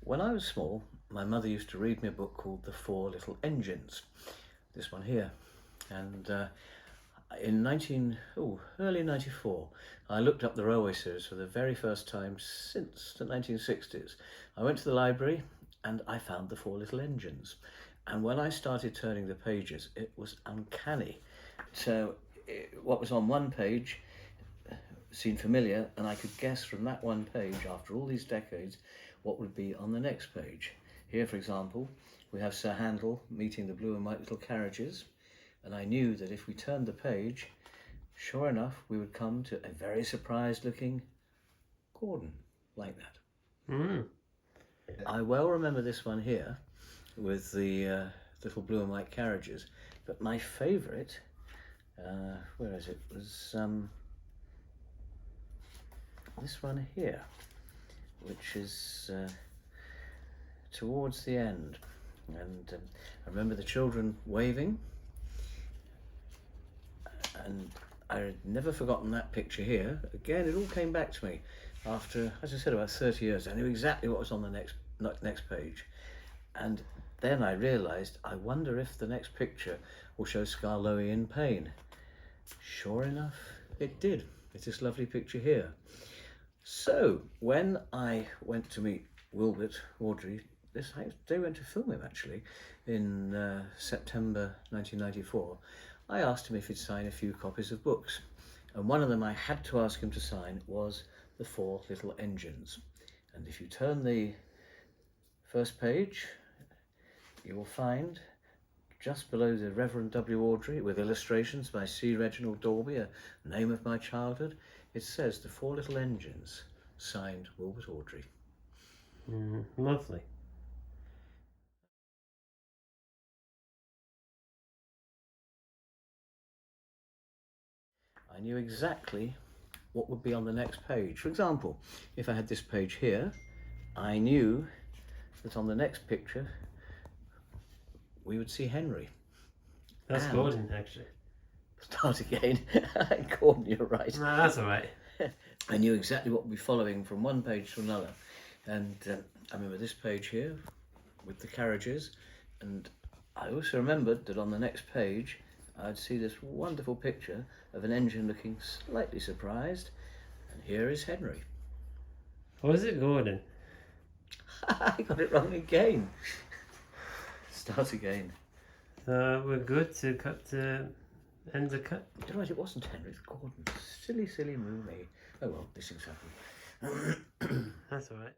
When I was small, my mother used to read me a book called The Four Little Engines, this one here, and in early 94, I looked up the railway series for the very first time since the 1960s. I went to the library and I found The Four Little Engines, and when I started turning the pages, it was uncanny. So what was on one page seemed familiar, and I could guess from that one page, after all these decades, what would be on the next page. Here, for example, we have Sir Handel meeting the blue and white little carriages, and I knew that if we turned the page, sure enough, we would come to a very surprised looking Gordon, like that. Mm. I well remember this one here with the little blue and white carriages, but my favourite, where is it, was this one here, which is towards the end, and I remember the children waving, and I had never forgotten that picture here. Again, it all came back to me after, as I said, about 30 years. I knew exactly what was on the next page, and then I realised, I wonder if the next picture will show Skarloey in pain. Sure enough, it did. It's this lovely picture here. So when I went to meet Wilbert Awdry, they went to film him actually in September 1994. I asked him if he'd sign a few copies of books, and one of them I had to ask him to sign was The Four Little Engines. And if you turn the first page, you will find just below the Reverend W. Awdry, with illustrations by C. Reginald Dorby, a name of my childhood, it says The Four Little Engines, signed Wilbert Awdry. Lovely. I knew exactly what would be on the next page. For example, if I had this page here, I knew that on the next picture we would see Henry. That's Gordon, actually. Start again. Gordon, you're right. No, that's all right. I knew exactly what would be following from one page to another. And I remember this page here with the carriages, and I also remembered that on the next page I'd see this wonderful picture of an engine looking slightly surprised, and here is Henry. Was it Gordon? I got it wrong again. Start again. We're good to end the cut. You're right, it wasn't Henry, it's Gordon. Silly, silly moo me. Oh well, these things happen. That's all right.